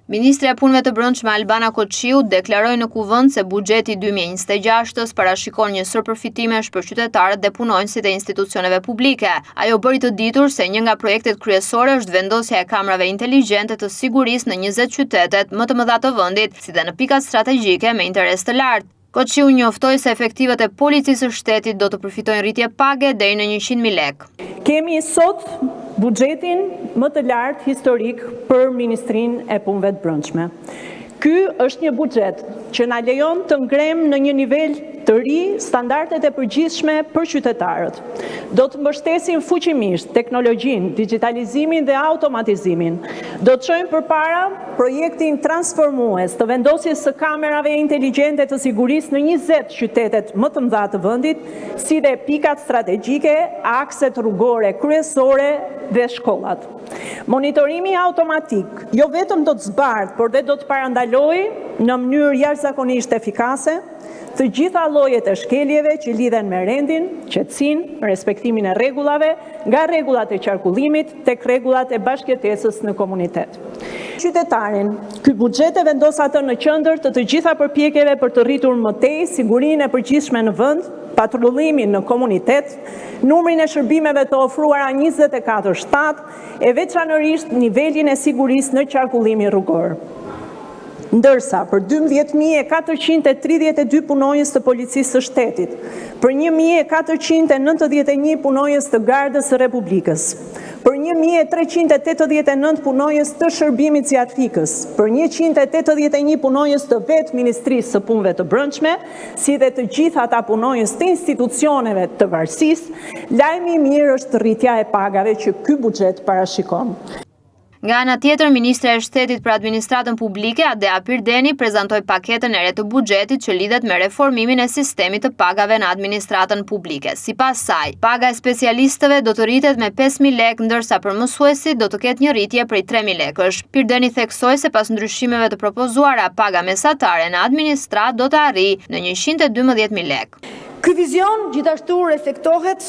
Ministri e Punëve të Brendshme Albana Koçiu deklaroi në kuvend se buxheti 2026-s parashikon një sërpërfitimesh për qytetarët dhe punonjësit e institucioneve publike. Ajo bëri të ditur se një nga projektet kryesore është vendosja e kamerave inteligjente të sigurisë në 20 qytetet më të mëdha të vendit, si dhe në pikat strategjike me interes të lartë. Koçiu njoftoi se efektivat e policisë së shtetit do të përfitojnë rritje page deri në 100.000 lekë. Kemi sot buxhetin më të lartë historik për Ministrinë e Punëve të Brendshme. Ky është një buxhet që na lejon të ngrem në një nivel të ri standardet e përgjithshme për qytetarët. Do të mbështesim fuqimisht teknologjinë, digitalizimin dhe automatizimin. Do të çojmë përpara projektin transformues të vendosjes së kamerave inteligjente të sigurisë në 20 qytetet më të mëdha të vendit, si dhe pikat strategjike, akset rrugore kryesore dhe shkollat. Monitorimi automatik jo vetëm do të zbardh, por dhe do të parandalojë në mënyrë jashtëzakonisht efikase të gjitha llojet e shkeljeve që lidhen me rendin, qetësinë, respektimin e rregullave, nga rregullat e qarkullimit tek rregullat e bashkëjetesës në komunitet. Qytetarin, ky buxhet e vendos atë në qendër të gjitha përpjekjeve për të rritur më tej sigurinë e përgjithshme në vend, patrullimin në komunitet, numrin e shërbimeve të ofruara 24/7 e veçanërisht nivelin e sigurisë në qarkullimin rrugor. Ndërsa për 12.432 punonjës të policisë së shtetit, për 1.491 punonjës të Gardës së Republikës, për 1.389 punonjës të shërbimit zjarfikës, për 181 punonjës të vetë Ministrisë së Punëve të Brendshme, si dhe të gjitha ata punonjës të institucioneve të varësisë, lajmi i mirë është rritja e pagave që ky buxhet parashikon. Nga ana tjetër, Ministre e Shtetit për Administratën Publike, Adea Pirdeni, prezantoi paketën e re të buxhetit që lidhet me reformimin e sistemit të pagave në administratën publike. Sipas saj, paga e specialistëve do të rritet me 5.000 lekë, ndërsa për mësuesit do të ketë një rritje prej 3.000 lekësh. Pirdeni theksoi se pas ndryshimeve të propozuara, paga mesatare në administratë do të arrijë në 112.000 lekë. Ky vizion gjithashtu reflektohet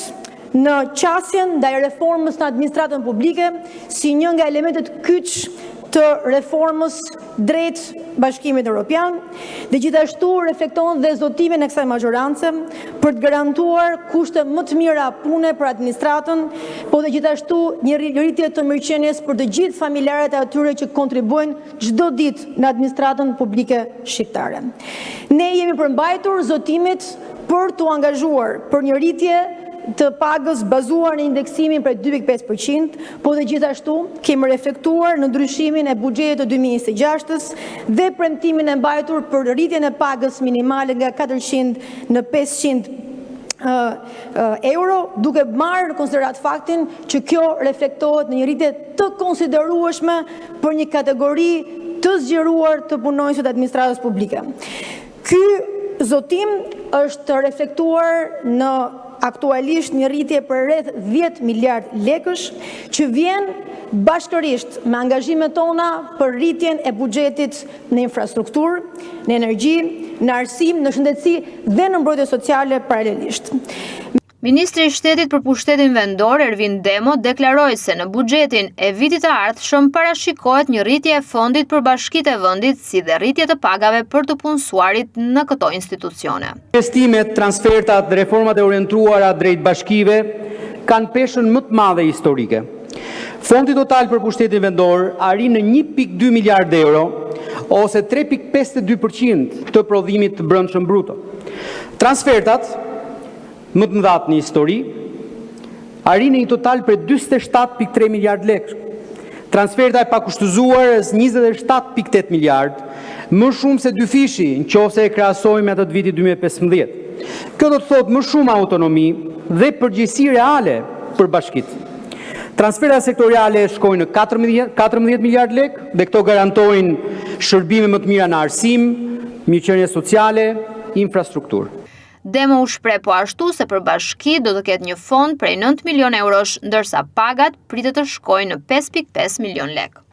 në qasjen ndaj reformës në administratën publike si një nga elementet kyç të reformës drejt Bashkimit Evropian dhe gjithashtu reflekton dhe zotimin e kësaj magjorance për të garantuar kushte më të mira pune për administratën, po dhe gjithashtu një rritje të mirëqenies për të gjithë familjarët e atyre që kontribuojnë çdo ditë në administratën publike shqiptare. Ne jemi përmbajtur zotimit për të angazhuar për një rritje të pagës bazuar në indeksimin prej 2.5%, po dhe gjithashtu kemi reflektuar në ndryshimin e buxhetit të 2026-s dhe premtimin e mbajtur për rritjen e pagës minimale nga 400 në 500 euro, duke marrë në konsiderat faktin që kjo reflektohet në një rritje të konsiderueshme për një kategori të zgjeruar të punonjësve të administratës publike. Ky zotim është reflektuar në aktualisht një rritje për rreth 10 miliard lekësh që vjen bashkërisht me angazhimet tona për rritjen e buxhetit në infrastrukturë, në energji, në arsim, në shëndetësi dhe në mbrojtje sociale paralelisht. Ministri i Shtetit për Pushtetin Vendor, Ervin Demo, deklaroi se në buxhetin e vitit të ardhshëm parashikohet një rritje e fondit për bashkitë e vendit, si dhe rritje të pagave për të punësuarit në këto institucione. Investimet, transfertat dhe reformat e orientuara drejt bashkive kanë peshën më të madhe historike. Fondi total për Pushtetin Vendor arrin në 1.2 miliard euro, ose 3.52% të prodhimit të brendshëm bruto. Transfertat më të mëdha në histori, arrin në një total për 47.3 miliard lekë. Transferta e pakushtëzuar është 27.8 miliard, më shumë se dyfishi nëse e krahasojmë me atë të vitit 2015. Kjo do të thotë më shumë autonomi dhe përgjegjësi reale për bashkitë. Transferta sektoriale shkojnë në 14 miliard lekë dhe këto garantojnë shërbime më të mira në arsim, mirëqenie sociale, infrastrukturë. Demo u shpreh po ashtu se për bashki do të ketë një fond prej 9 milion eurosh, ndërsa pagat pritet të shkojnë në 5.5 milion lekë.